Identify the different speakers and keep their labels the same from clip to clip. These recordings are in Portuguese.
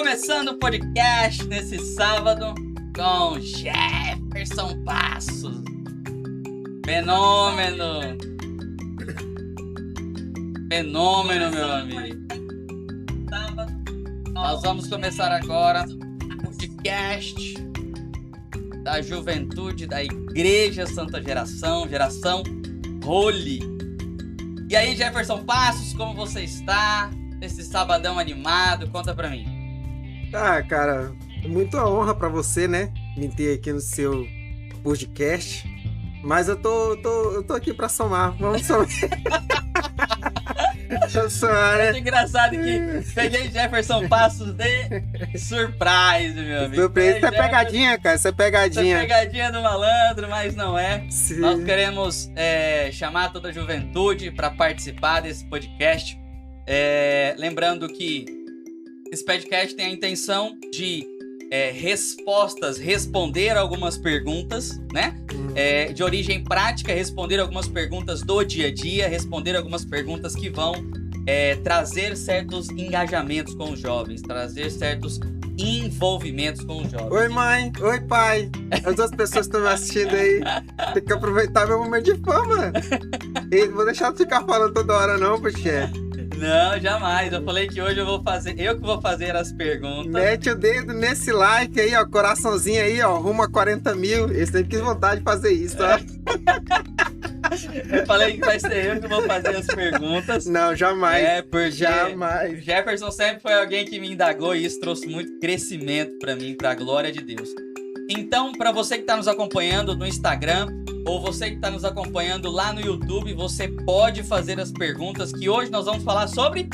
Speaker 1: Começando o podcast nesse sábado com Jefferson Passos. Fenômeno, meu amigo. Nós vamos começar agora o podcast da juventude da Igreja Santa Geração Holy. E aí, Jefferson Passos, como você está nesse sabadão animado? Conta pra mim.
Speaker 2: Ah, cara, muita honra pra você, né? Me ter aqui no seu podcast. Mas eu tô aqui pra somar. Vamos somar.
Speaker 1: É engraçado que peguei Jefferson Passos de surprise, meu amigo.
Speaker 2: Surpresa, isso é pegadinha, cara. Isso é pegadinha.
Speaker 1: Isso é pegadinha do malandro, mas não é.
Speaker 2: Sim.
Speaker 1: Nós queremos chamar toda a juventude para participar desse podcast. Lembrando que esse podcast tem a intenção de responder algumas perguntas, né? De origem prática, responder algumas perguntas do dia a dia, responder algumas perguntas que vão trazer certos engajamentos com os jovens, trazer certos envolvimentos com os jovens.
Speaker 2: Oi, mãe. Oi, pai. As duas pessoas que estão me assistindo aí. Tem que aproveitar meu momento de fama. E não vou deixar de ficar falando toda hora, não, porque...
Speaker 1: Não, jamais. Eu falei que hoje eu que vou fazer as perguntas.
Speaker 2: Mete o dedo nesse like aí, ó, coraçãozinho aí, ó, rumo a 40 mil. Esse aí quis vontade de fazer isso, tá?
Speaker 1: Eu falei que vai ser eu que vou fazer as perguntas.
Speaker 2: Não, jamais.
Speaker 1: Porque
Speaker 2: jamais.
Speaker 1: Jefferson sempre foi alguém que me indagou e isso trouxe muito crescimento pra mim, pra glória de Deus. Então, pra você que tá nos acompanhando no Instagram, ou você que está nos acompanhando lá no YouTube, você pode fazer as perguntas que hoje nós vamos falar sobre...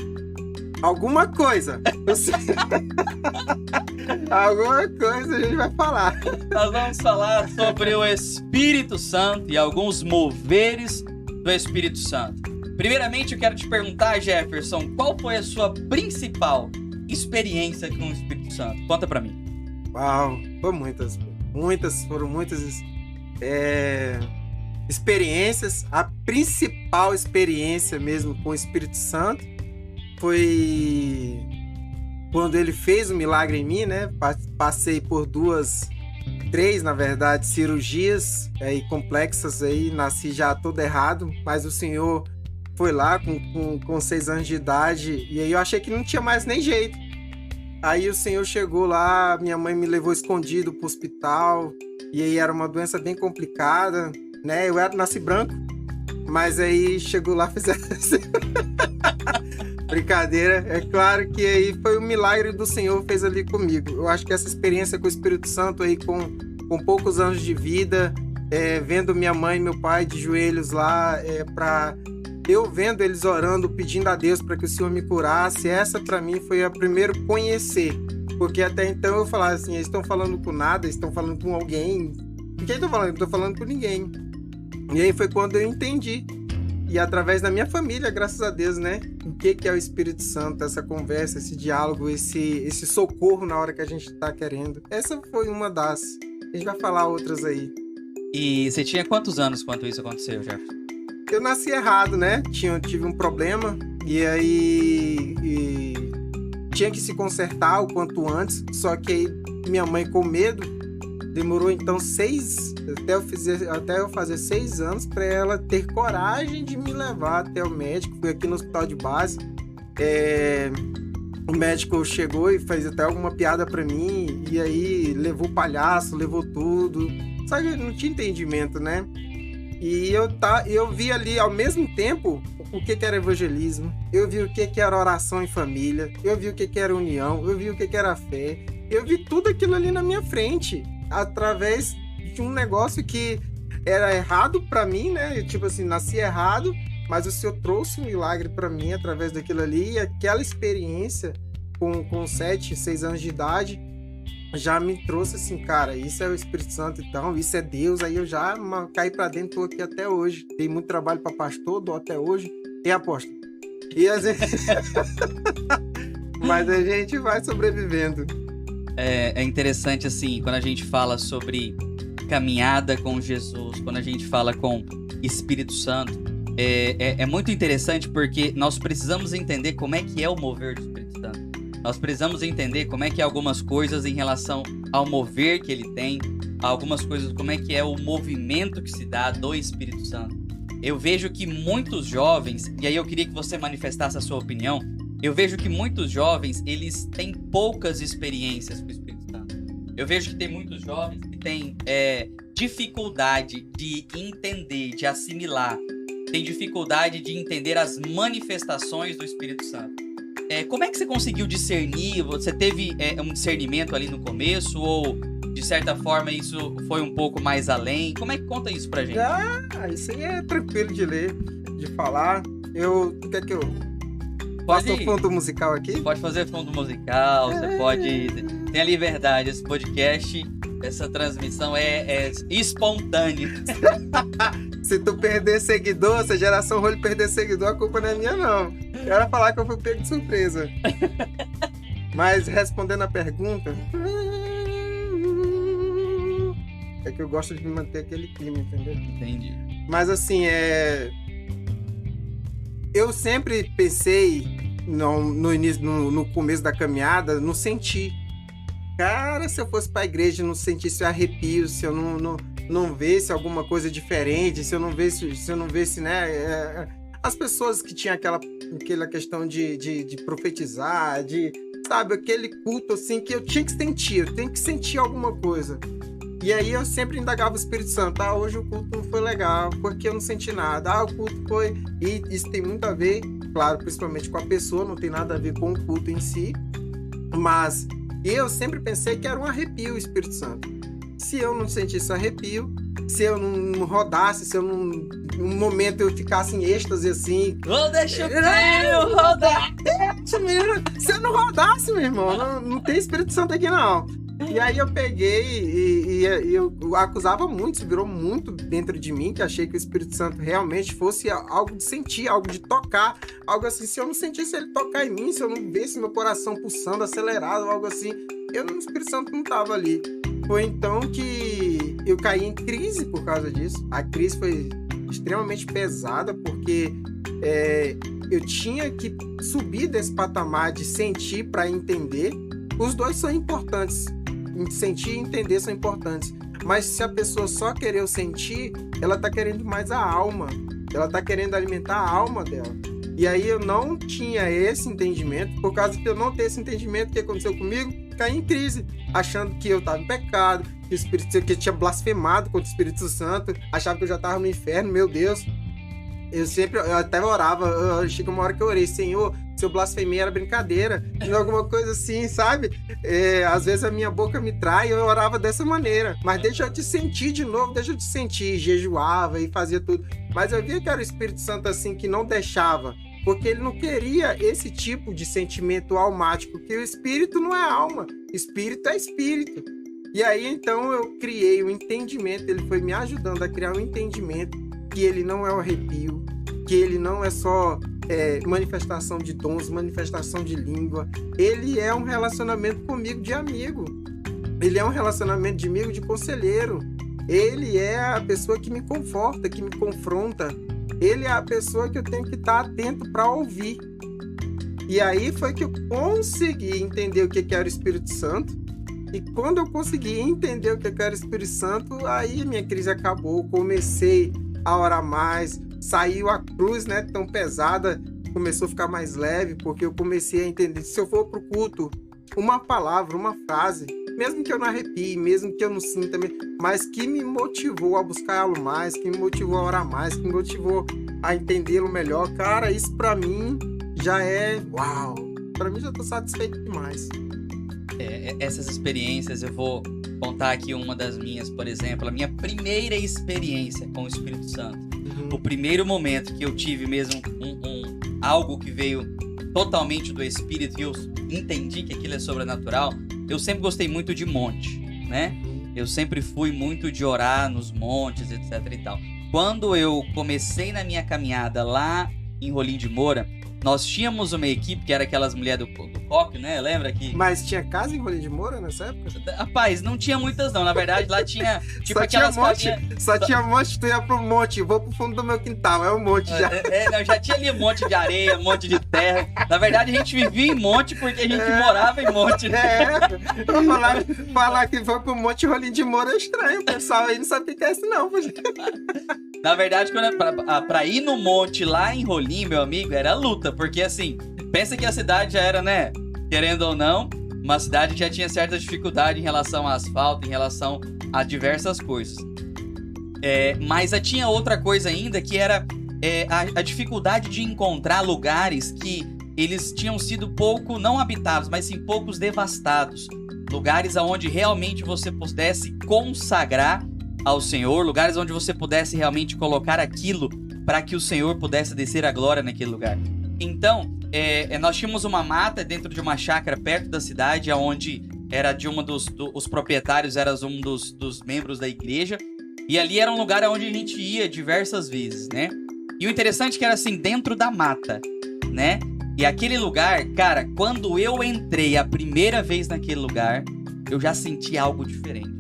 Speaker 2: Alguma coisa. Alguma coisa a gente vai falar.
Speaker 1: Nós vamos falar sobre o Espírito Santo e alguns moveres do Espírito Santo. Primeiramente, eu quero te perguntar, Jefferson, qual foi a sua principal experiência com o Espírito Santo? Conta pra mim.
Speaker 2: Uau, foram muitas experiências. A principal experiência mesmo com o Espírito Santo foi quando ele fez o milagre em mim, né? Passei por três, na verdade, cirurgias complexas aí, nasci já todo errado, mas o Senhor foi lá com 6 anos de idade e aí eu achei que não tinha mais nem jeito. Aí o Senhor chegou lá, minha mãe me levou escondido pro hospital. E aí era uma doença bem complicada, né? Eu nasci branco, mas aí chegou lá, fizeram assim. Brincadeira. É claro que aí foi o milagre do Senhor fez ali comigo. Eu acho que essa experiência com o Espírito Santo aí com poucos anos de vida, vendo minha mãe e meu pai de joelhos lá, eu vendo eles orando, pedindo a Deus para que o Senhor me curasse, essa para mim foi a primeiro conhecer. Porque até então eu falava assim, eles estão falando com nada, eles estão falando com alguém. Com quem eu tô falando? Eu não tô falando com ninguém. E aí foi quando eu entendi. E através da minha família, graças a Deus, né? O que é o Espírito Santo, essa conversa, esse diálogo, esse socorro na hora que a gente tá querendo. Essa foi uma das. A gente vai falar outras aí.
Speaker 1: E você tinha quantos anos quando isso aconteceu, Jefferson?
Speaker 2: Eu nasci errado, né? Tive um problema e aí... tinha que se consertar o quanto antes, só que aí minha mãe com medo, demorou então até eu fazer 6 anos para ela ter coragem de me levar até o médico. Fui aqui no hospital de base, o médico chegou e fez até alguma piada para mim, e aí levou palhaço, levou tudo, só que eu não tinha entendimento, né? E eu vi ali ao mesmo tempo o que era evangelismo, eu vi o que era oração em família, eu vi o que era união, eu vi o que era fé, eu vi tudo aquilo ali na minha frente, através de um negócio que era errado pra mim, né? Tipo assim, nasci errado, mas o Senhor trouxe um milagre pra mim através daquilo ali, e aquela experiência com 7, 6 anos de idade já me trouxe assim, cara, isso é o Espírito Santo, então, isso é Deus. Aí eu já caí pra dentro, tô aqui até hoje. Dei muito trabalho pra pastor, dou até hoje. E aposto. E a gente... Mas a gente vai sobrevivendo.
Speaker 1: É interessante, assim, quando a gente fala sobre caminhada com Jesus, quando a gente fala com Espírito Santo, é muito interessante porque nós precisamos entender como é que é o mover do Espírito Santo. Nós precisamos entender como é que é algumas coisas em relação ao mover que ele tem, algumas coisas, como é que é o movimento que se dá do Espírito Santo. Eu vejo que muitos jovens, e aí eu queria que você manifestasse a sua opinião, eu vejo que muitos jovens, eles têm poucas experiências com o Espírito Santo. Eu vejo que tem muitos jovens que têm dificuldade de entender, de assimilar, tem dificuldade de entender as manifestações do Espírito Santo. Como é que você conseguiu discernir? Você teve um discernimento ali no começo ou, de certa forma, isso foi um pouco mais além? Como é que conta isso pra gente?
Speaker 2: Isso aí é tranquilo de ler, de falar. Quer que eu faça o fundo musical aqui?
Speaker 1: Pode fazer fundo musical, você pode... Tem a liberdade, esse podcast, essa transmissão é espontânea.
Speaker 2: Se tu perder seguidor, se a geração Rolly perder seguidor, a culpa não é minha, não. Eu ia falar que eu fui pego de surpresa. Mas, respondendo a pergunta... É que eu gosto de manter aquele clima, entendeu?
Speaker 1: Entendi.
Speaker 2: Mas, assim, eu sempre pensei, no início, no começo da caminhada, no sentir. Cara, se eu fosse pra igreja e não sentisse arrepio, se eu não visse alguma coisa diferente, se eu não visse, né, as pessoas que tinham aquela questão de profetizar, sabe, aquele culto assim que eu tinha que sentir, eu tenho que sentir alguma coisa. E aí eu sempre indagava o Espírito Santo, hoje o culto não foi legal, porque eu não senti nada, o culto foi... E isso tem muito a ver, claro, principalmente com a pessoa, não tem nada a ver com o culto em si, mas eu sempre pensei que era um arrepio o Espírito Santo. Se eu não sentisse arrepio, se eu não rodasse, se eu não... Um momento eu ficasse em êxtase assim...
Speaker 1: Deixa eu rodar!
Speaker 2: Se eu não rodasse, meu irmão, não tem Espírito Santo aqui não. E aí eu peguei e eu acusava muito, isso virou muito dentro de mim, que achei que o Espírito Santo realmente fosse algo de sentir, algo de tocar, algo assim. Se eu não sentisse ele tocar em mim, se eu não visse meu coração pulsando, acelerado, algo assim, o Espírito Santo não estava ali. Foi então que eu caí em crise por causa disso. A crise foi extremamente pesada, porque eu tinha que subir desse patamar de sentir para entender. Os dois são importantes. Sentir e entender são importantes. Mas se a pessoa só querer o sentir, ela tá querendo mais a alma. Ela tá querendo alimentar a alma dela. E aí eu não tinha esse entendimento. Por causa que eu não ter esse entendimento, o que aconteceu comigo? Caí em crise, achando que eu tava em pecado, que eu tinha blasfemado contra o Espírito Santo, achava que eu já tava no inferno, meu Deus. Eu até orava, chega uma hora que eu orei, Senhor, se eu blasfemei era brincadeira, alguma coisa assim, sabe? Às vezes a minha boca me trai, eu orava dessa maneira, mas deixa eu te sentir de novo, deixa eu te sentir, jejuava e fazia tudo, mas eu via que era o Espírito Santo assim, que não deixava, porque ele não queria esse tipo de sentimento almático, que o Espírito não é alma, Espírito é Espírito. E aí então eu criei um entendimento, ele foi me ajudando a criar um entendimento que ele não é um arrepio, que ele não é só manifestação de dons, manifestação de língua. Ele é um relacionamento comigo de amigo. Ele é um relacionamento de amigo, de conselheiro. Ele é a pessoa que me conforta, que me confronta. Ele é a pessoa que eu tenho que estar atento para ouvir. E aí foi que eu consegui entender o que era o Espírito Santo. E quando eu consegui entender o que era o Espírito Santo, aí minha crise acabou. Comecei a orar mais, saiu a cruz, né, tão pesada, começou a ficar mais leve, porque eu comecei a entender, se eu for pro culto, uma palavra, uma frase, mesmo que eu não arrepie, mesmo que eu não sinta, mas que me motivou a buscá-lo mais, que me motivou a orar mais, que me motivou a entendê-lo melhor, cara, isso pra mim já é uau, pra mim já tô satisfeito demais.
Speaker 1: Essas experiências, eu vou contar aqui uma das minhas, por exemplo, a minha primeira experiência com o Espírito Santo. O primeiro momento que eu tive mesmo algo que veio totalmente do Espírito e eu entendi que aquilo é sobrenatural. Eu sempre gostei muito de monte, né? Eu sempre fui muito de orar nos montes, etc e tal. Quando eu comecei na minha caminhada lá em Rolim de Moura, nós tínhamos uma equipe que era aquelas mulheres do coque, né? Lembra que...
Speaker 2: Mas tinha casa em Rolim de Moura nessa época?
Speaker 1: Rapaz, não tinha muitas não. Na verdade, lá tinha tipo
Speaker 2: Só
Speaker 1: aquelas
Speaker 2: tinha monte,
Speaker 1: casinhas...
Speaker 2: só tinha monte, tu ia pro monte, vou pro fundo do meu quintal, é um monte já.
Speaker 1: Não, já tinha ali um monte de areia, um monte de terra. Na verdade, a gente vivia em monte porque a gente morava em monte, né?
Speaker 2: Falar que foi pro monte Rolim de Moura é estranho, o pessoal aí não sabe o que é isso não.
Speaker 1: Na verdade, pra ir no monte lá em Rolim, meu amigo, era luta, porque assim, pensa que a cidade já era, né, querendo ou não, uma cidade que já tinha certa dificuldade em relação ao asfalto, em relação a diversas coisas. Mas tinha outra coisa ainda, que era a dificuldade de encontrar lugares que eles tinham sido pouco, não habitados, mas sim poucos devastados. Lugares onde realmente você pudesse consagrar ao Senhor, lugares onde você pudesse realmente colocar aquilo para que o Senhor pudesse descer a glória naquele lugar. Então, nós tínhamos uma mata dentro de uma chácara perto da cidade, onde era de os proprietários, era um dos membros da igreja, e ali era um lugar onde a gente ia diversas vezes, né? E o interessante é que era assim, dentro da mata, né? E aquele lugar, cara, quando eu entrei a primeira vez naquele lugar, eu já senti algo diferente.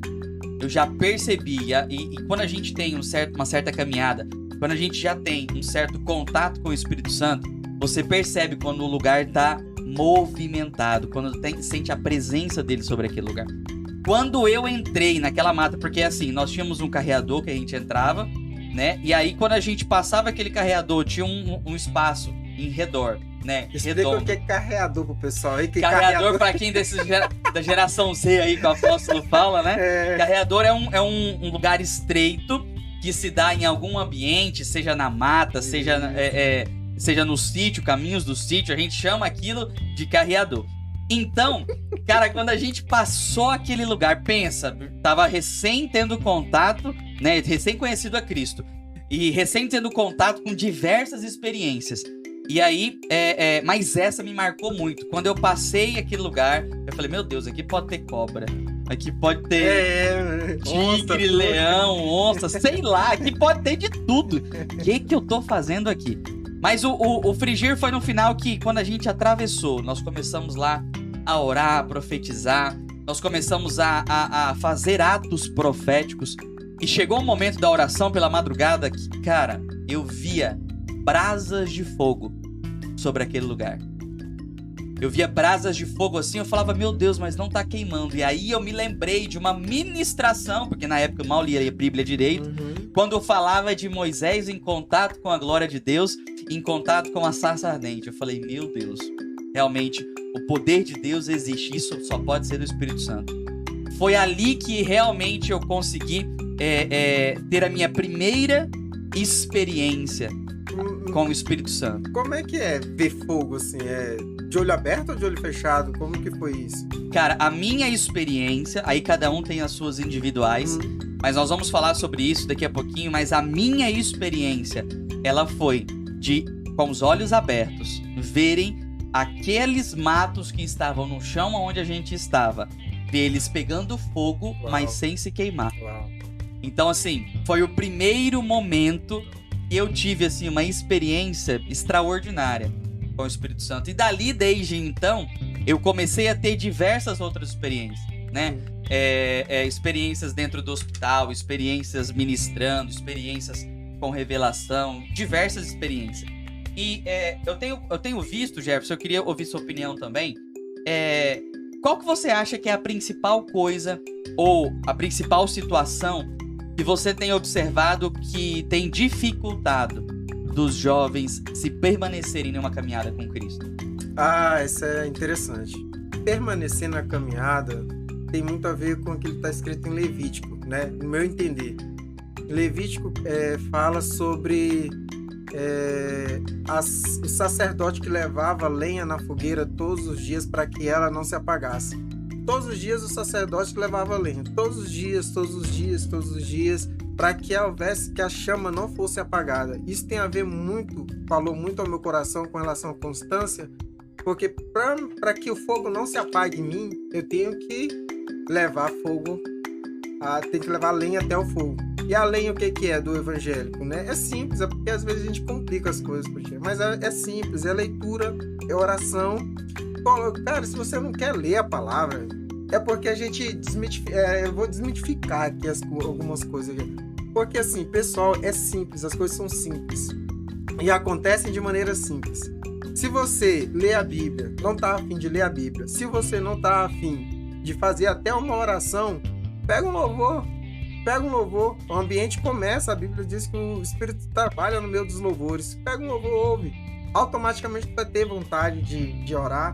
Speaker 1: Eu já percebi, e quando a gente tem uma certa caminhada, quando a gente já tem um certo contato com o Espírito Santo, você percebe quando o lugar está movimentado, quando sente a presença dele sobre aquele lugar. Quando eu entrei naquela mata, porque assim, nós tínhamos um carreador que a gente entrava, né? E aí quando a gente passava aquele carreador, tinha um espaço em redor, né?
Speaker 2: Explica o que é carreador pro pessoal aí.
Speaker 1: Carreador, para quem da geração Z aí, que o apóstolo fala, né? Carreador é um lugar estreito que se dá em algum ambiente, seja na mata, seja no sítio, caminhos do sítio, a gente chama aquilo de carreador. Então, cara, quando a gente passou aquele lugar, pensa, tava recém tendo contato, né? Recém conhecido a Cristo. E recém tendo contato com diversas experiências. E aí, mas essa me marcou muito. Quando eu passei aquele lugar, eu falei, meu Deus, aqui pode ter cobra. Aqui pode ter tigre, leão, onça, sei lá. Aqui pode ter de tudo. O que eu tô fazendo aqui? Mas o frigir foi no final que, quando a gente atravessou, nós começamos lá a orar, a profetizar. Nós começamos a fazer atos proféticos. E chegou o momento da oração pela madrugada que, cara, eu via brasas de fogo sobre aquele lugar. Eu via brasas de fogo assim, eu falava, meu Deus, mas não tá queimando. E aí eu me lembrei de uma ministração, porque na época eu mal lia a Bíblia direito, quando eu falava de Moisés em contato com a glória de Deus, em contato com a sarça ardente. Eu falei, meu Deus, realmente, o poder de Deus existe, isso só pode ser do Espírito Santo. Foi ali que realmente eu consegui ter a minha primeira experiência com o Espírito Santo.
Speaker 2: Como é que é ver fogo, assim? É de olho aberto ou de olho fechado? Como que foi isso?
Speaker 1: Cara, a minha experiência, aí cada um tem as suas individuais, mas nós vamos falar sobre isso daqui a pouquinho, mas a minha experiência, ela foi de, com os olhos abertos, verem aqueles matos que estavam no chão onde a gente estava, ver eles pegando fogo, mas sem se queimar. Então, assim, foi o primeiro momento que eu tive, assim, uma experiência extraordinária com o Espírito Santo. E dali, desde então, eu comecei a ter diversas outras experiências, né? Experiências dentro do hospital, experiências ministrando, experiências com revelação, diversas experiências. E eu tenho visto, Jefferson, eu queria ouvir sua opinião também. Qual que você acha que é a principal coisa ou a principal situação que você tem observado que tem dificultado dos jovens se permanecerem numa caminhada com Cristo?
Speaker 2: Isso é interessante. Permanecer na caminhada tem muito a ver com aquilo que está escrito em Levítico, né? No meu entender. Levítico fala sobre o sacerdote que levava lenha na fogueira todos os dias para que ela não se apagasse. Todos os dias o sacerdote levava lenha, todos os dias, para que a chama não fosse apagada. Isso tem a ver falou muito ao meu coração com relação à constância, porque para que o fogo não se apague em mim, eu tenho que levar lenha até o fogo. E além, o que é do evangélico, né? É simples, é porque às vezes a gente complica as coisas, mas é simples, é leitura, é oração. Cara, se você não quer ler a palavra, é porque a gente eu vou desmitificar aqui algumas coisas aqui. Porque assim, pessoal, é simples, as coisas são simples e acontecem de maneira simples. Se você lê a Bíblia, não está afim de ler a Bíblia, se você não está afim de fazer até uma oração, pega um louvor. O ambiente começa, a Bíblia diz que o Espírito trabalha no meio dos louvores. Pega um louvor, ouve. Automaticamente tu vai ter vontade de orar.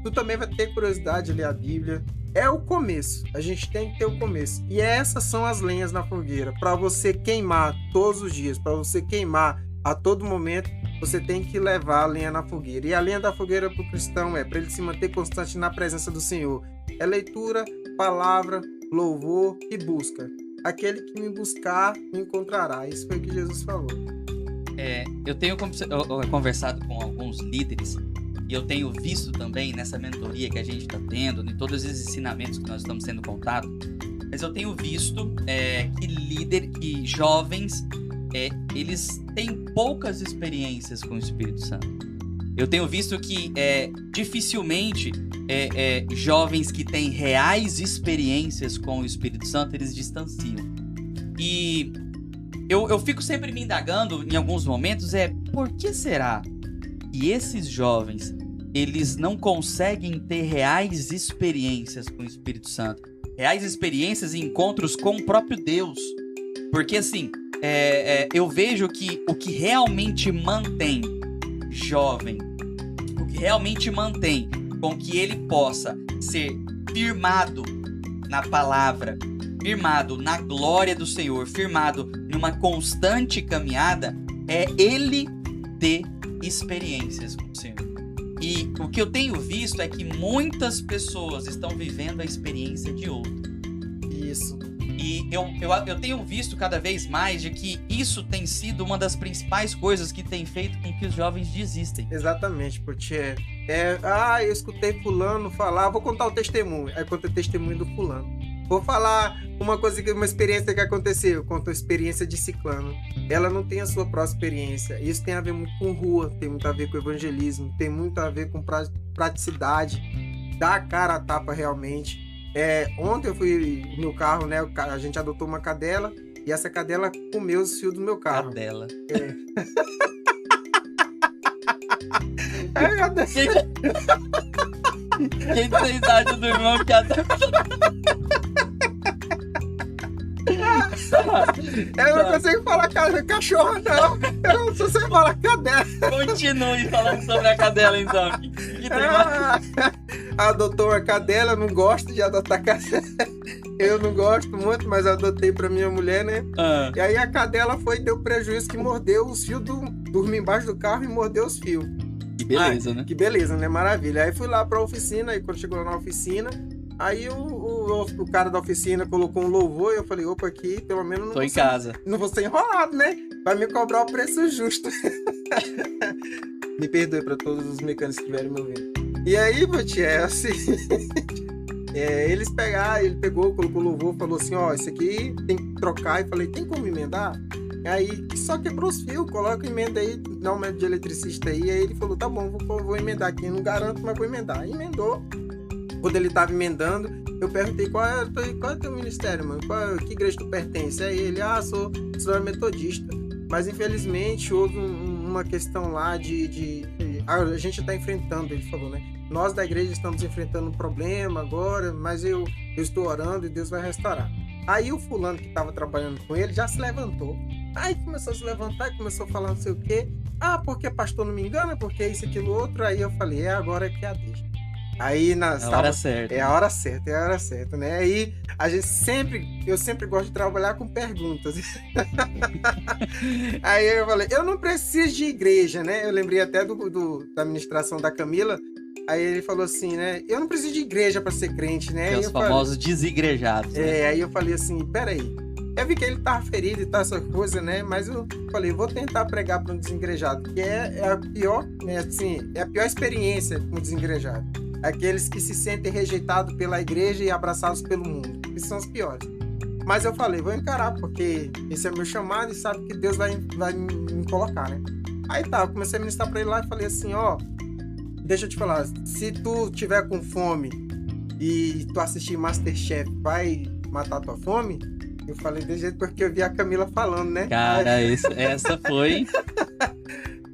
Speaker 2: Tu também vai ter curiosidade de ler a Bíblia. É o começo. A gente tem que ter o começo. E essas são as lenhas na fogueira. Para você queimar todos os dias, para você queimar a todo momento, você tem que levar a lenha na fogueira. E a lenha da fogueira para o cristão para ele se manter constante na presença do Senhor. É leitura, palavra, louvor e busca. Aquele que me buscar, me encontrará. Isso foi o que Jesus falou.
Speaker 1: Eu tenho conversado com alguns líderes e eu tenho visto também nessa mentoria que a gente está tendo, em todos esses ensinamentos que nós estamos sendo contados, mas eu tenho visto que jovens, eles têm poucas experiências com o Espírito Santo. Eu tenho visto que dificilmente jovens que têm reais experiências com o Espírito Santo, eles distanciam. E eu fico sempre me indagando em alguns momentos, por que será que esses jovens, eles não conseguem ter reais experiências com o Espírito Santo? Reais experiências e encontros com o próprio Deus. Porque assim, eu vejo que o que realmente mantém jovem, o que realmente mantém com que ele possa ser firmado na palavra, firmado na glória do Senhor, firmado numa constante caminhada, é ele ter experiências com o Senhor. E o que eu tenho visto é que muitas pessoas estão vivendo a experiência de outro.
Speaker 2: Isso.
Speaker 1: E eu tenho visto cada vez mais de que isso tem sido uma das principais coisas que tem feito com que os jovens desistem.
Speaker 2: Exatamente, porque eu escutei fulano falar, vou contar o testemunho. Aí conta o testemunho do fulano. Vou falar uma experiência que aconteceu, conta a experiência de ciclano. Ela não tem a sua própria experiência. Isso tem a ver muito com rua, tem muito a ver com evangelismo, tem muito a ver com praticidade, dar a cara a tapa realmente. Ontem eu fui no meu carro, né? A gente adotou uma cadela e essa cadela comeu os fios do meu carro.
Speaker 1: Cadela. Quem tem idade do irmão cadela?
Speaker 2: Eu não consigo falar cachorro, não. Eu não sei falar cadela.
Speaker 1: Continue falando sobre a cadela, então.
Speaker 2: Adotou uma cadela, não gosto de adotar cadela. Eu não gosto muito, mas adotei pra minha mulher, né? E aí a cadela deu prejuízo, que mordeu os fios dormi embaixo do carro e mordeu os fios.
Speaker 1: Que beleza, né?
Speaker 2: Que beleza, né? Maravilha. Aí fui lá pra oficina, e quando chegou lá na oficina, aí o cara da oficina colocou um louvor e eu falei, opa, aqui pelo menos
Speaker 1: Tô em casa.
Speaker 2: Não vou ser enrolado, né? Vai me cobrar o preço justo. Me perdoe pra todos os mecânicos que estiverem me ouvindo. E aí, assim, ele pegou, colocou o louvor, falou assim, isso aqui tem que trocar. E falei, tem como emendar? Aí só quebrou os fios, coloca emenda aí, dá uma de eletricista aí. Aí ele falou, tá bom, vou emendar aqui, não garanto, mas vou emendar. Aí emendou. Quando ele tava emendando, eu perguntei, qual é o teu ministério, mano? Que igreja tu pertence? Aí ele, sou metodista. Mas infelizmente houve uma questão lá a gente está enfrentando, ele falou, né? Nós da igreja estamos enfrentando um problema agora, mas eu estou orando e Deus vai restaurar. Aí o fulano que estava trabalhando com ele já se levantou. Aí começou a se levantar e começou a falar não sei o quê. Porque pastor não me engana, porque isso, aquilo, outro. Aí eu falei, agora que é a deixa. Aí
Speaker 1: a hora certa.
Speaker 2: É a hora certa, né? Aí eu sempre gosto de trabalhar com perguntas. Aí eu falei, eu não preciso de igreja, né? Eu lembrei até da ministração da Camila. Aí ele falou assim, né? Eu não preciso de igreja para ser crente, né?
Speaker 1: Que é os famosos desigrejados.
Speaker 2: Né? Aí eu falei assim, peraí. Eu vi que ele tava ferido e tal, essa coisa, né? Mas eu falei, vou tentar pregar para um desengrejado, que é a pior, né? Assim, é a pior experiência com o desengrejado. Aqueles que se sentem rejeitados pela igreja e abraçados pelo mundo. Esses são os piores. Mas eu falei, vou encarar, porque esse é meu chamado e sabe que Deus vai me colocar, né? Aí tá, eu comecei a ministrar pra ele lá e falei assim, ó, deixa eu te falar, se tu tiver com fome e tu assistir MasterChef, vai matar tua fome? Eu falei desse jeito porque eu vi a Camila falando, né?
Speaker 1: Cara, essa foi...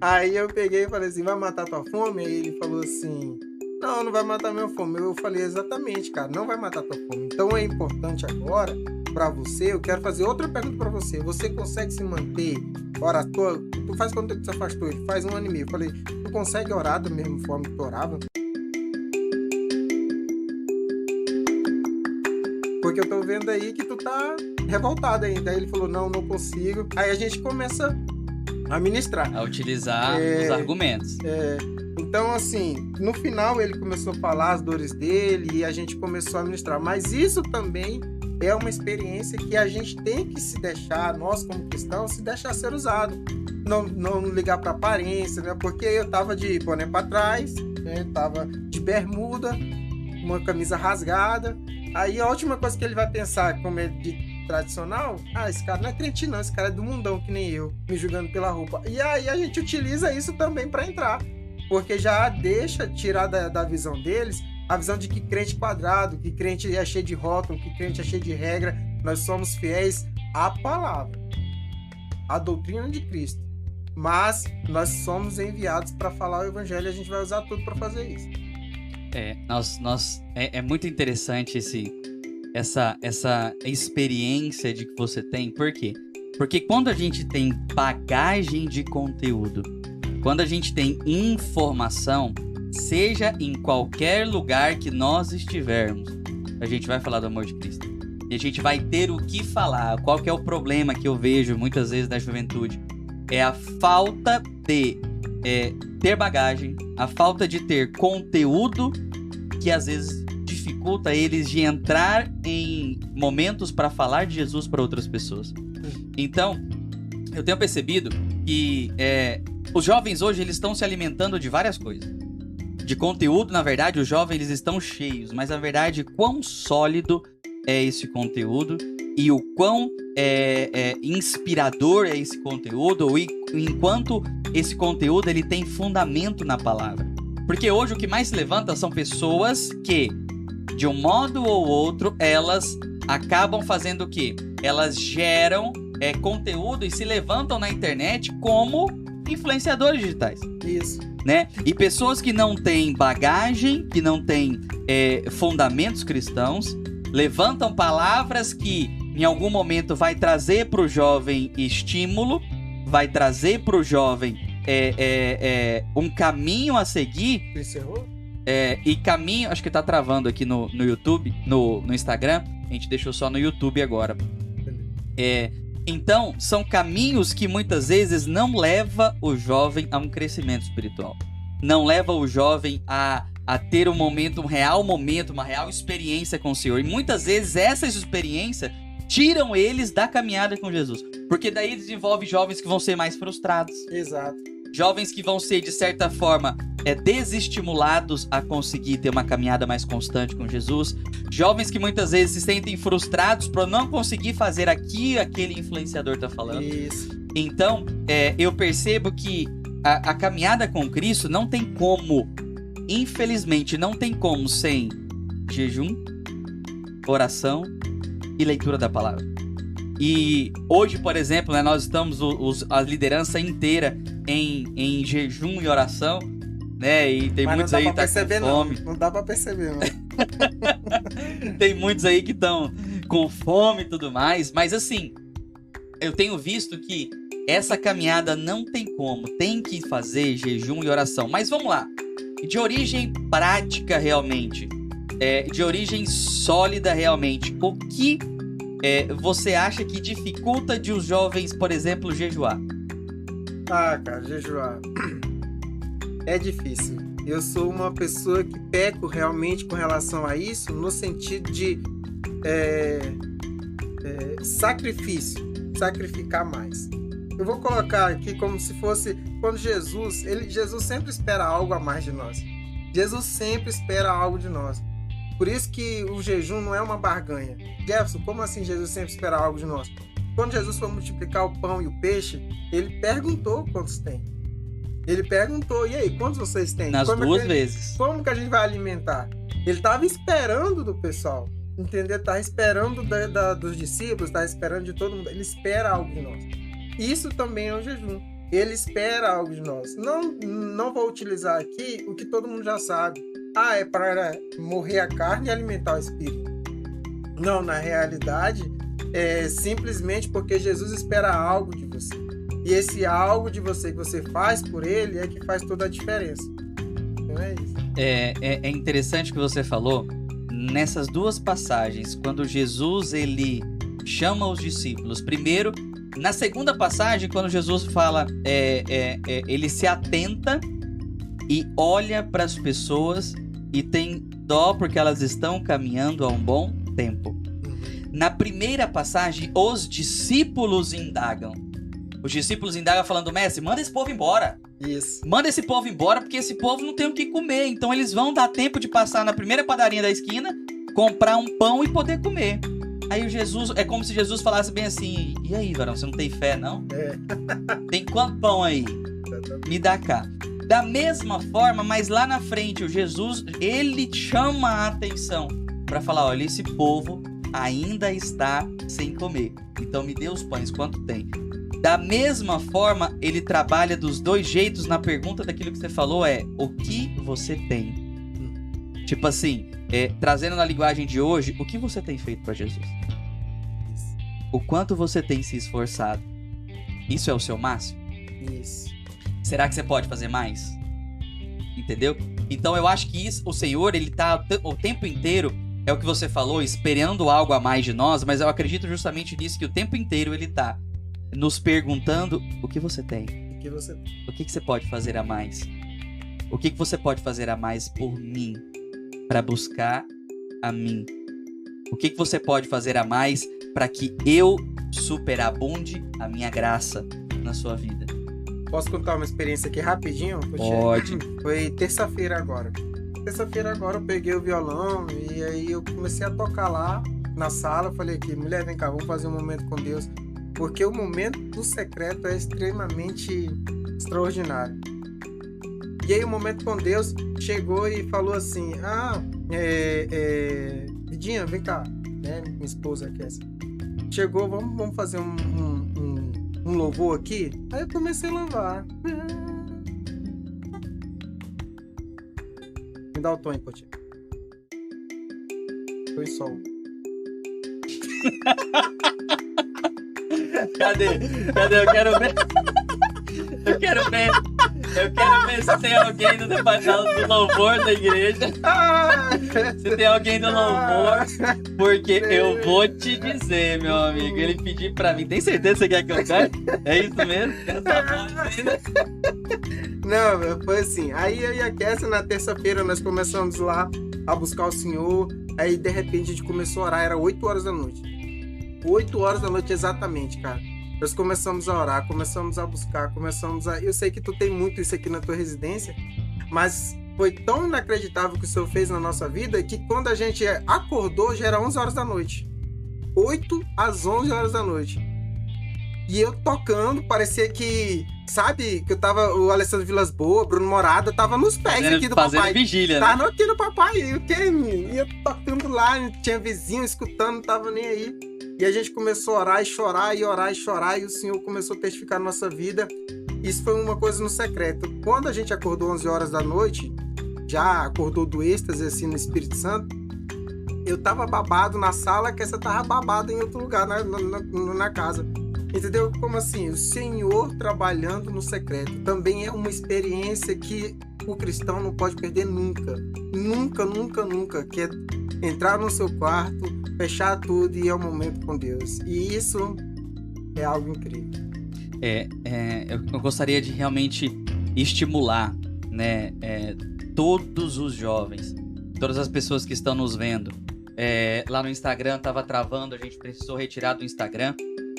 Speaker 2: Aí eu peguei e falei assim, vai matar tua fome? Aí ele falou assim, não vai matar minha fome. Eu falei, exatamente, cara, não vai matar tua fome. Então é importante agora, pra você, eu quero fazer outra pergunta pra você. Você consegue se manter oratório? Tu faz quanto tempo que você afastou? Ele faz 1 ano e meio. Eu falei, tu consegue orar da mesma forma que tu orava? Porque eu tô vendo aí que tu tá revoltado ainda. Aí ele falou, não consigo. Aí a gente começa a ministrar.
Speaker 1: A utilizar os argumentos.
Speaker 2: Então, assim, no final ele começou a falar as dores dele e a gente começou a ministrar. Mas isso também é uma experiência que a gente tem que se deixar, nós como cristãos, se deixar ser usado. Não ligar pra aparência, né? Porque eu tava de boné pra trás, né? Tava de bermuda, uma camisa rasgada. Aí a última coisa que ele vai pensar, como é de tradicional, esse cara não é crente não, esse cara é do mundão que nem eu, me julgando pela roupa. E aí a gente utiliza isso também para entrar, porque já deixa tirar da visão deles a visão de que crente quadrado, que crente é cheio de rótulo, que crente é cheio de regra. Nós somos fiéis à palavra, à doutrina de Cristo, mas nós somos enviados para falar o evangelho e a gente vai usar tudo para fazer isso.
Speaker 1: É muito interessante essa experiência de que você tem. Por quê? Porque quando a gente tem bagagem de conteúdo, quando a gente tem informação, seja em qualquer lugar que nós estivermos, a gente vai falar do amor de Cristo. E a gente vai ter o que falar. Qual que é o problema que eu vejo muitas vezes na juventude? É a falta de ter bagagem, a falta de ter conteúdo que às vezes dificulta eles de entrar em momentos para falar de Jesus para outras pessoas. Então, eu tenho percebido que os jovens hoje eles estão se alimentando de várias coisas. De conteúdo, na verdade, os jovens eles estão cheios, mas na verdade, quão sólido é esse conteúdo e o quão inspirador é esse conteúdo, ou enquanto esse conteúdo ele tem fundamento na palavra. Porque hoje o que mais se levanta são pessoas que, de um modo ou outro, elas acabam fazendo o quê? Elas geram conteúdo e se levantam na internet como influenciadores digitais.
Speaker 2: Isso.
Speaker 1: Né? E pessoas que não têm bagagem, que não têm fundamentos cristãos, levantam palavras que em algum momento vai trazer para o jovem estímulo, vai trazer para o jovem um caminho a seguir.
Speaker 2: Encerrou?
Speaker 1: E caminho, acho que tá travando aqui no YouTube, no Instagram. A gente deixou só no YouTube agora. Então, são caminhos que muitas vezes não leva o jovem a um crescimento espiritual. Não leva o jovem a ter um real momento, uma real experiência com o Senhor. E muitas vezes essas experiências tiram eles da caminhada com Jesus. Porque daí desenvolve jovens que vão ser mais frustrados.
Speaker 2: Exato.
Speaker 1: Jovens que vão ser, de certa forma, desestimulados a conseguir ter uma caminhada mais constante com Jesus. Jovens que muitas vezes se sentem frustrados por não conseguir fazer aquele influenciador está falando.
Speaker 2: Isso.
Speaker 1: Então, eu percebo que a caminhada com Cristo não tem como, infelizmente, não tem como sem jejum, oração e leitura da palavra. E hoje, por exemplo, né, nós estamos a liderança inteira em jejum e oração, né? E tem muitos aí que tá com fome.
Speaker 2: Não dá pra perceber, não.
Speaker 1: Tem muitos aí que estão com fome e tudo mais. Mas assim, eu tenho visto que essa caminhada não tem como. Tem que fazer jejum e oração. Mas vamos lá. De origem prática realmente. De origem sólida realmente. O que você acha que dificulta de os jovens, por exemplo, jejuar?
Speaker 2: Cara, jejuar é difícil. Eu sou uma pessoa que peco realmente com relação a isso, no sentido de sacrificar mais. Eu vou colocar aqui como se fosse quando Jesus sempre espera algo a mais de nós. Jesus sempre espera algo de nós. Por isso que o jejum não é uma barganha. Jefferson, como assim Jesus sempre espera algo de nós? Quando Jesus foi multiplicar o pão e o peixe, ele perguntou quantos tem. Ele perguntou, e aí, quantos vocês têm?
Speaker 1: Nas duas vezes.
Speaker 2: Como que a gente vai alimentar? Ele estava esperando do pessoal, entendeu? Estava esperando dos discípulos, estava esperando de todo mundo. Ele espera algo de nós. Isso também é um jejum. Ele espera algo de nós. Não vou utilizar aqui o que todo mundo já sabe. É para morrer a carne e alimentar o espírito. Não, na realidade, é simplesmente porque Jesus espera algo de você. E esse algo de você que você faz por ele é que faz toda a diferença. Não é isso?
Speaker 1: É interessante o que você falou. Nessas duas passagens, quando Jesus ele chama os discípulos, primeiro, na segunda passagem, quando Jesus fala, ele se atenta e olha para as pessoas e tem dó porque elas estão caminhando há um bom tempo. Na primeira passagem, os discípulos indagam. Os discípulos indagam falando, mestre, manda esse povo embora.
Speaker 2: Isso.
Speaker 1: Manda esse povo embora porque esse povo não tem o que comer. Então eles vão dar tempo de passar na primeira padaria da esquina, comprar um pão e poder comer. Aí o Jesus, é como se Jesus falasse bem assim, e aí, varão, você não tem fé, não? Tem quanto pão aí? Me dá cá. Da mesma forma, mas lá na frente, o Jesus, ele chama a atenção para falar, olha, esse povo ainda está sem comer. Então me dê os pães, quanto tem? Da mesma forma, ele trabalha dos dois jeitos na pergunta daquilo que você falou, o que você tem? Tipo assim, trazendo na linguagem de hoje, o que você tem feito para Jesus? O quanto você tem se esforçado? Isso é o seu máximo?
Speaker 2: Isso.
Speaker 1: Será que você pode fazer mais? Entendeu? Então eu acho que o Senhor, ele tá o tempo inteiro, é o que você falou, esperando algo a mais de nós, mas eu acredito justamente nisso, que o tempo inteiro ele tá nos perguntando o que você tem. O que você pode fazer a mais? O que você pode fazer a mais por mim? Para buscar a mim? O que você pode fazer a mais para que eu superabunde a minha graça na sua vida?
Speaker 2: Posso contar uma experiência aqui rapidinho?
Speaker 1: Pode.
Speaker 2: Foi terça-feira agora. Terça-feira agora eu peguei o violão e aí eu comecei a tocar lá na sala. Eu falei aqui, mulher, vem cá, vamos fazer um momento com Deus. Porque o momento do secreto é extremamente extraordinário. E aí o momento com Deus chegou e falou assim, Vidinha, vem cá, né? Minha esposa aqui, chegou, vamos fazer um louvor aqui? Aí eu comecei a louvar. Me dá o tom aí, Potinho. Foi sol.
Speaker 1: Cadê? Eu quero ver. Eu quero ver se tem alguém do departamento do louvor da igreja. Se tem alguém do louvor. Porque eu vou te dizer, meu amigo. Ele pediu pra mim. Tem certeza que você quer que eu cante? É isso mesmo?
Speaker 2: Não, foi assim. Aí eu e a Kessia, na terça-feira, nós começamos lá a buscar o Senhor. Aí, de repente, a gente começou a orar. Era 8 horas da noite. 8 horas da noite exatamente, cara. Nós começamos a orar, começamos a buscar, Eu sei que tu tem muito isso aqui na tua residência, mas foi tão inacreditável o que o Senhor fez na nossa vida que quando a gente acordou já era 11 horas da noite. 8 às 11 horas da noite. E eu tocando, parecia que... Sabe, que eu tava... O Alessandro Vilas Boas, Bruno Morada, tava nos pés aqui do papai.
Speaker 1: Fazendo vigília,
Speaker 2: né? Tava aqui do papai. E o quê, menino? E eu tocando lá, tinha vizinho escutando, não tava nem aí. E a gente começou a orar e chorar, e orar e chorar, e o Senhor começou a testificar a nossa vida. Isso foi uma coisa no secreto. Quando a gente acordou 11 horas da noite, já acordou do êxtase, assim, no Espírito Santo, eu tava babado na sala, que essa tava babada em outro lugar, na casa. Entendeu? Como assim? O Senhor trabalhando no secreto. Também é uma experiência que o cristão não pode perder nunca. Nunca, nunca, nunca. Que é entrar no seu quarto, fechar tudo e ir ao momento com Deus. E isso é algo incrível.
Speaker 1: Eu gostaria de realmente estimular, né, todos os jovens, todas as pessoas que estão nos vendo. Lá no Instagram estava travando, a gente precisou retirar do Instagram.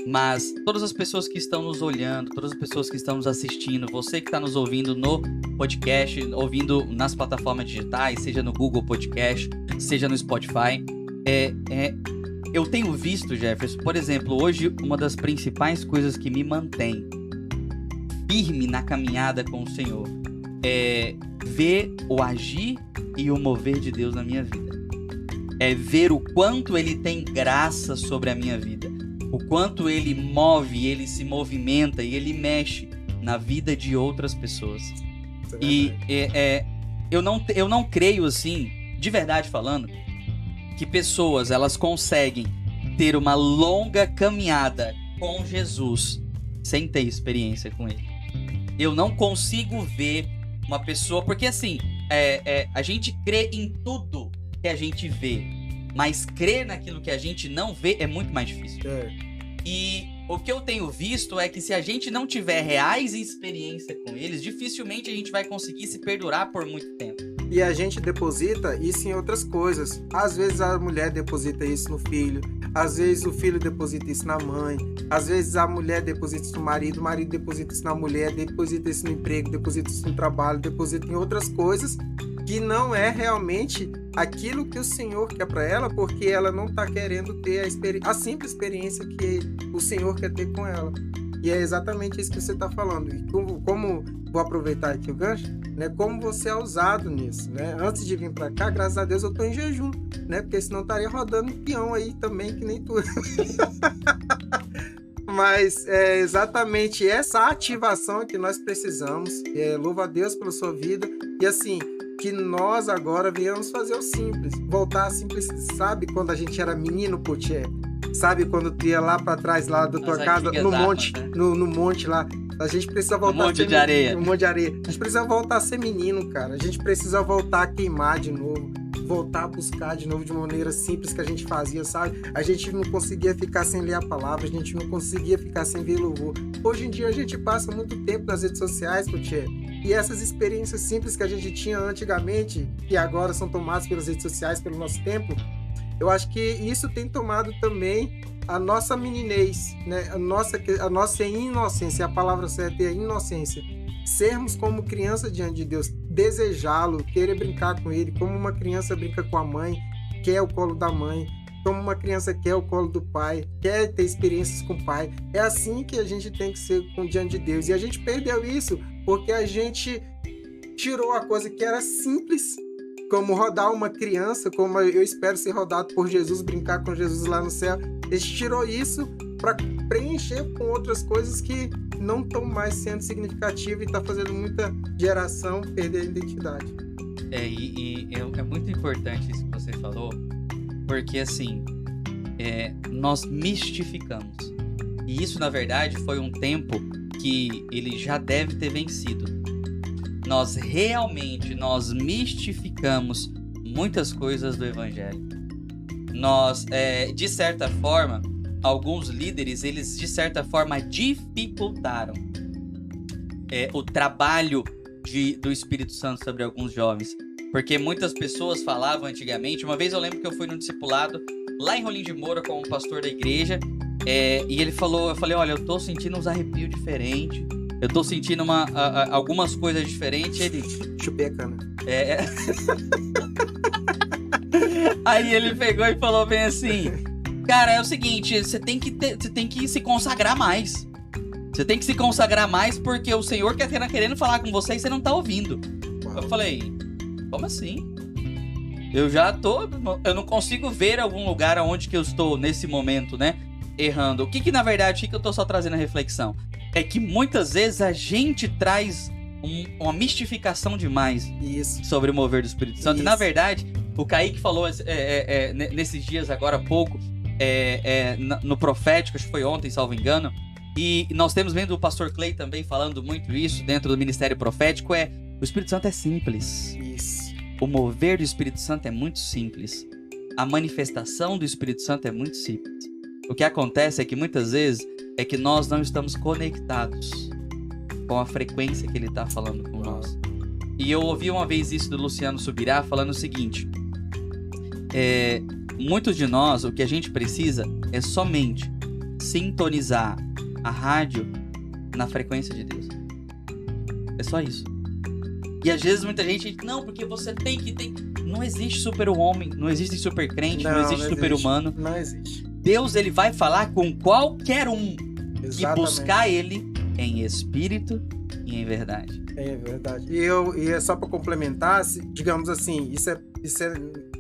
Speaker 1: Mas todas as pessoas que estão nos olhando, todas as pessoas que estão nos assistindo, você que está nos ouvindo no podcast, ouvindo nas plataformas digitais, seja no Google Podcast, seja no Spotify, eu tenho visto, Jefferson, por exemplo, hoje uma das principais coisas que me mantém firme na caminhada com o Senhor é ver o agir e o mover de Deus na minha vida. É ver o quanto Ele tem graça sobre a minha vida. O quanto Ele move, Ele se movimenta e Ele mexe na vida de outras pessoas. E eu não creio, assim, de verdade falando, que pessoas elas conseguem ter uma longa caminhada com Jesus sem ter experiência com Ele. Eu não consigo ver uma pessoa... Porque, assim, a gente crê em tudo que a gente vê, mas crer naquilo que a gente não vê é muito mais difícil. E o que eu tenho visto é que se a gente não tiver reais experiência com eles, dificilmente a gente vai conseguir se perdurar por muito tempo.
Speaker 2: E a gente deposita isso em outras coisas. Às vezes a mulher deposita isso no filho, às vezes o filho deposita isso na mãe, às vezes a mulher deposita isso no marido, o marido deposita isso na mulher, deposita isso no emprego, deposita isso no trabalho, deposita em outras coisas que não é realmente aquilo que o Senhor quer para ela, porque ela não está querendo ter a simples experiência que o Senhor quer ter com ela. E é exatamente isso que você está falando. E como vou aproveitar aqui o gancho, né? Como você é ousado nisso, né? Antes de vir para cá, graças a Deus eu estou em jejum, né? Porque senão estaria rodando um peão aí também, que nem tu. Mas é exatamente essa ativação que nós precisamos. Louvo a Deus pela sua vida. E assim, que nós agora viemos fazer o simples. Voltar a simples. Sabe quando a gente era menino, Potier? Sabe quando tu ia lá pra trás, lá da tua casa, no monte, né? no monte lá. A gente precisa voltar
Speaker 1: a ser areia.
Speaker 2: Um monte de areia. A gente precisa voltar a ser menino, cara. A gente precisa voltar a queimar de novo. Voltar a buscar de novo de maneira simples que a gente fazia, sabe? A gente não conseguia ficar sem ler a palavra, a gente não conseguia ficar sem ver louvor. Hoje em dia a gente passa muito tempo nas redes sociais, Potier. E essas experiências simples que a gente tinha antigamente, que agora são tomadas pelas redes sociais, pelo nosso tempo, eu acho que isso tem tomado também a nossa meninez, né? a nossa inocência, a palavra certa é a inocência. Sermos como criança diante de Deus, desejá-lo, querer brincar com ele, como uma criança brinca com a mãe, quer o colo da mãe, como uma criança quer o colo do pai, quer ter experiências com o pai. É assim que a gente tem que ser diante de Deus. E a gente perdeu isso porque a gente tirou a coisa que era simples, como rodar uma criança, como eu espero ser rodado por Jesus, brincar com Jesus lá no céu. A gente tirou isso para preencher com outras coisas que não estão mais sendo significativas e está fazendo muita geração perder a identidade.
Speaker 1: É muito importante isso que você falou, porque assim, nós mistificamos. E isso, na verdade, foi um tempo que ele já deve ter vencido. Nós mistificamos muitas coisas do Evangelho. Nós, de certa forma, alguns líderes, eles de certa forma dificultaram o trabalho do Espírito Santo sobre alguns jovens. Porque muitas pessoas falavam antigamente. Uma vez eu lembro que eu fui num discipulado lá em Rolim de Moura com um pastor da igreja. E ele falou, eu falei, olha, eu tô sentindo uns arrepios diferentes. Eu tô sentindo algumas coisas diferentes. Ele...
Speaker 2: Chupei a cana.
Speaker 1: Aí ele pegou e falou bem assim... Cara, é o seguinte, você tem que se consagrar mais. Você tem que se consagrar mais porque o Senhor tá querendo falar com você e você não tá ouvindo. Uau. Eu falei, como assim? Eu não consigo ver algum lugar onde que eu estou nesse momento, né? Errando. O que na verdade, que eu tô só trazendo a reflexão? É que muitas vezes a gente traz uma mistificação demais sobre o mover do Espírito Santo. Isso. E na verdade, o Kaique falou nesses dias agora há pouco, no profético, acho que foi ontem, salvo engano, e nós temos vendo o pastor Clay também falando muito isso dentro do ministério profético, o Espírito Santo é simples.
Speaker 2: Isso.
Speaker 1: O mover do Espírito Santo é muito simples. A manifestação do Espírito Santo é muito simples. O que acontece é que muitas vezes é que nós não estamos conectados com a frequência que ele está falando com nós. E eu ouvi uma vez isso do Luciano Subirá falando o seguinte, muitos de nós, o que a gente precisa é somente sintonizar a rádio na frequência de Deus. É só isso. E às vezes muita gente diz, não, porque você tem que... Não existe super-homem, não existe super-crente, não existe super-humano.
Speaker 2: Não existe.
Speaker 1: Deus, ele vai falar com qualquer um que buscar ele em espírito e em verdade.
Speaker 2: É verdade. E é só para complementar, digamos assim, isso é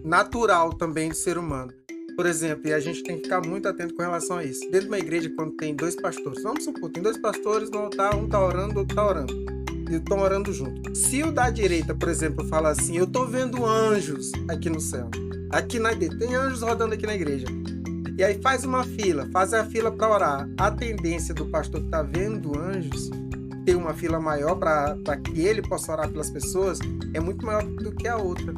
Speaker 2: natural também do ser humano. Por exemplo, e a gente tem que ficar muito atento com relação a isso. Dentro de uma igreja, quando tem 2 pastores, vamos supor, tem 2 pastores no altar, um tá orando, o outro tá orando. E estão orando junto. Se o da direita, por exemplo, fala assim, eu tô vendo anjos aqui no céu. Aqui na igreja, tem anjos rodando aqui na igreja. E aí faz a fila para orar. A tendência do pastor que tá vendo anjos, ter uma fila maior para que ele possa orar pelas pessoas, é muito maior do que a outra.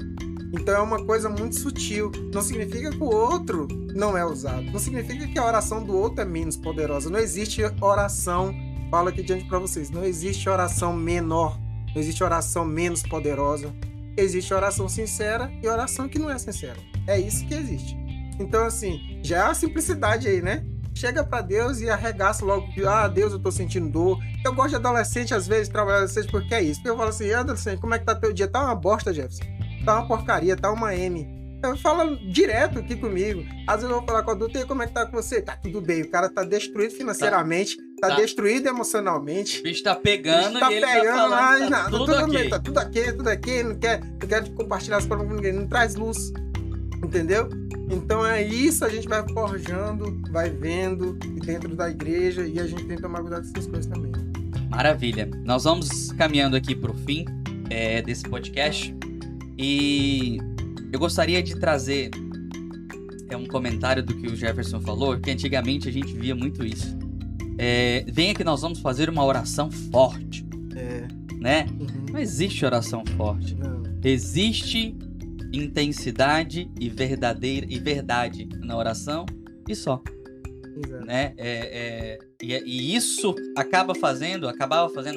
Speaker 2: Então é uma coisa muito sutil. Não significa que o outro não é usado. Não significa que a oração do outro é menos poderosa. Não existe oração, falo aqui diante para vocês, não existe oração menor. Não existe oração menos poderosa. Existe oração sincera e oração que não é sincera. É isso que existe. Então assim, já é a simplicidade aí, né? Chega para Deus e arregaça logo. Deus, eu tô sentindo dor. Eu gosto de adolescente, às vezes, trabalhar adolescente porque é isso. Porque eu falo assim, adolescente, como é que tá teu dia? Tá uma bosta, Jefferson. Tá uma porcaria, tá uma M. Eu falo direto aqui comigo. Às vezes eu vou falar com o adulto, e como é que tá com você? Tá tudo bem. O cara tá destruído financeiramente, tá destruído emocionalmente.
Speaker 1: O bicho tá pegando
Speaker 2: e
Speaker 1: ele tá falando,
Speaker 2: tá tudo aqui. Não quer compartilhar as coisas com ninguém. Não traz luz. Entendeu? Então é isso, a gente vai forjando, vai vendo dentro da igreja e a gente tem que tomar cuidado com essas coisas também.
Speaker 1: Maravilha. Nós vamos caminhando aqui pro fim desse podcast. E eu gostaria de trazer um comentário do que o Jefferson falou, que antigamente a gente via muito isso. Venha que nós vamos fazer uma oração forte. Né?
Speaker 2: Uhum.
Speaker 1: Não existe oração forte.
Speaker 2: Não.
Speaker 1: Existe intensidade e verdade na oração e só.
Speaker 2: Exato.
Speaker 1: Né? E isso acabava fazendo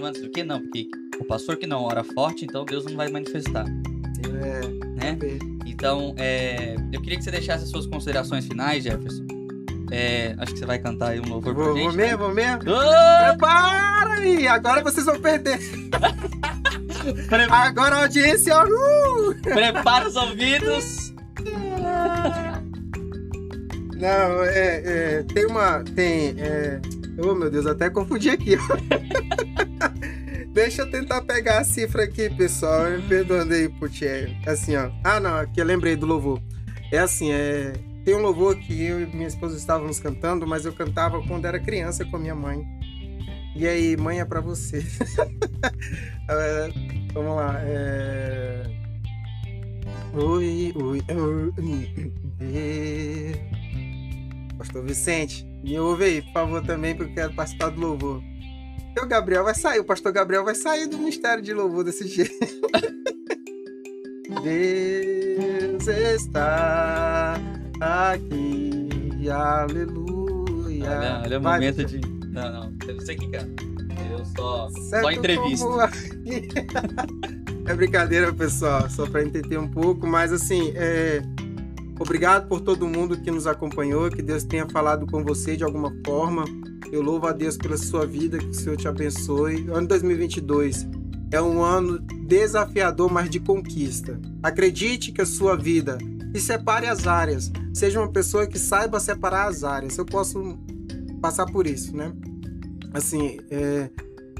Speaker 1: antes do que? Não, porque o pastor que não ora forte, então Deus não vai manifestar. Né? Então, eu queria que você deixasse as suas considerações finais, Jefferson. Acho que você vai cantar aí um louvor pra gente.
Speaker 2: Vou mesmo.
Speaker 1: Oh!
Speaker 2: Prepara aí! Agora vocês vão perder. Agora a audiência...
Speaker 1: Prepara os ouvidos.
Speaker 2: Não, oh, meu Deus, até confundi aqui. Deixa eu tentar pegar a cifra aqui, pessoal. Me perdoando aí, Putier. Assim, ó. Não, aqui eu lembrei do louvor. É assim, tem um louvor que eu e minha esposa estávamos cantando, mas eu cantava quando era criança com minha mãe. E aí, mãe, é pra você. Vamos lá. Pastor Vicente, me ouve aí, por favor, também, porque eu quero participar do louvor. O Gabriel vai sair, o pastor Gabriel vai sair do ministério de louvor desse jeito. Deus está aqui, aleluia.
Speaker 1: Olha o momento de... Não, você que canta. Eu só entrevista.
Speaker 2: É brincadeira, pessoal, só para entender um pouco, mas assim, obrigado por todo mundo que nos acompanhou, que Deus tenha falado com você de alguma forma. Eu louvo a Deus pela sua vida, que o Senhor te abençoe. O ano 2022 é um ano desafiador, mas de conquista. Acredite que a sua vida, e separe as áreas. Seja uma pessoa que saiba separar as áreas. Eu posso passar por isso, né? Assim,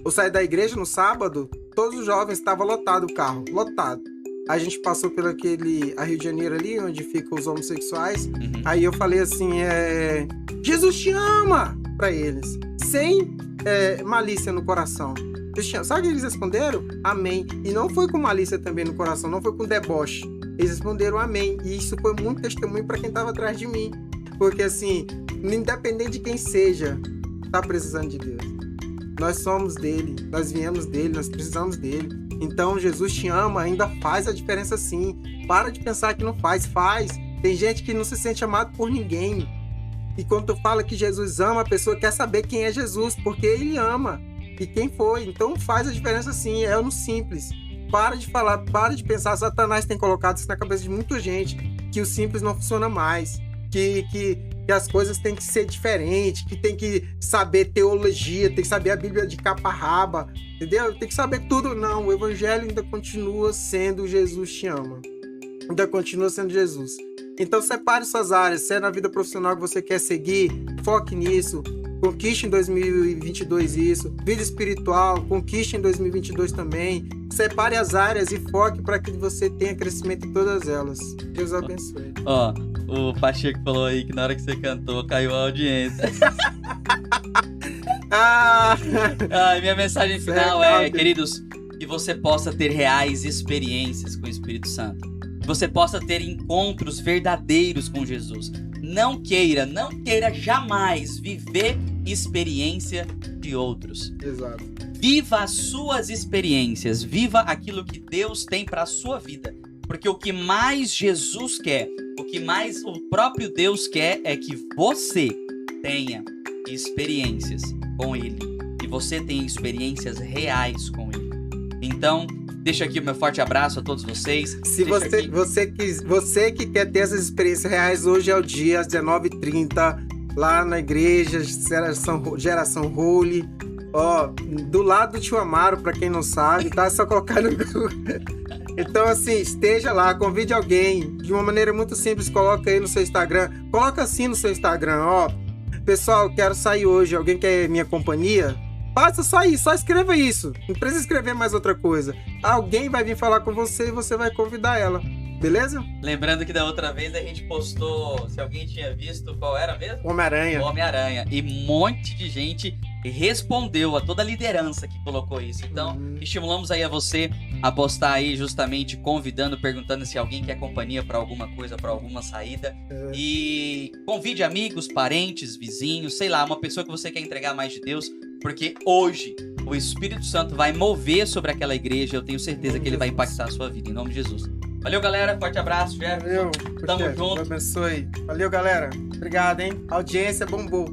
Speaker 2: eu saí da igreja no sábado, todos os jovens estavam lotado o carro, lotado. A gente passou pelo a Rio de Janeiro ali, onde ficam os homossexuais.
Speaker 1: Uhum.
Speaker 2: Aí eu falei assim, Jesus te ama! Para eles, sem malícia no coração. Sabe o que eles responderam? Amém. E não foi com malícia também no coração, não foi com deboche. Eles responderam amém. E isso foi muito testemunho para quem estava atrás de mim. Porque assim, independente de quem seja, tá precisando de Deus. Nós somos dele, nós viemos dele, nós precisamos dele. Então Jesus te ama, ainda faz a diferença sim. Para de pensar que não faz. Tem gente que não se sente amado por ninguém. E quando tu fala que Jesus ama, a pessoa quer saber quem é Jesus, porque ele ama. E quem foi. Então faz a diferença sim, é no simples. Para de pensar, Satanás tem colocado isso na cabeça de muita gente, que o simples não funciona mais. Que que as coisas têm que ser diferentes, que tem que saber teologia, tem que saber a Bíblia de capa a raba, entendeu? Tem que saber tudo. Não, o evangelho ainda continua sendo Jesus te ama. Ainda continua sendo Jesus. Então separe suas áreas. Se é na vida profissional que você quer seguir, foque nisso. Conquiste em 2022 isso. Vida espiritual, conquiste em 2022 também. Separe as áreas e foque para que você tenha crescimento em todas elas. Deus abençoe.
Speaker 1: Ó, o Pacheco falou aí que na hora que você cantou, caiu a audiência. Minha mensagem final queridos, que você possa ter reais experiências com o Espírito Santo. Que você possa ter encontros verdadeiros com Jesus. Não queira jamais viver experiência de outros.
Speaker 2: Exato.
Speaker 1: Viva as suas experiências, viva aquilo que Deus tem para a sua vida. Porque o que mais Jesus quer, o que mais o próprio Deus quer é que você tenha experiências com Ele. Que você tenha experiências reais com Ele. Então, deixa aqui o meu forte abraço a todos vocês.
Speaker 2: Se você que quer ter essas experiências reais, hoje é o dia, às 19h30, lá na igreja, Geração Holy. Ó, do lado do Tio Amaro, pra quem não sabe, tá? É só colocar no Google. Então, assim, esteja lá, convide alguém. De uma maneira muito simples, coloca aí no seu Instagram. Coloca assim no seu Instagram, ó. Pessoal, quero sair hoje. Alguém quer minha companhia? Basta só isso, só escreva isso. Não precisa escrever mais outra coisa. Alguém vai vir falar com você e você vai convidar ela. Beleza?
Speaker 1: Lembrando que da outra vez a gente postou, se alguém tinha visto, qual era mesmo?
Speaker 2: Homem-Aranha.
Speaker 1: Homem-Aranha. E um monte de gente respondeu a toda a liderança que colocou isso. Então, estimulamos aí a você a postar aí justamente convidando, perguntando se alguém quer companhia para alguma coisa, para alguma saída. E convide amigos, parentes, vizinhos, sei lá, uma pessoa que você quer entregar mais de Deus. Porque hoje o Espírito Santo vai mover sobre aquela igreja. Eu tenho certeza que ele vai impactar a sua vida. Em nome de Jesus. Valeu, galera. Forte abraço, Jefferson.
Speaker 2: Valeu.
Speaker 1: Tamo junto.
Speaker 2: Deus abençoe. Valeu, galera. Obrigado, hein? A audiência bombou.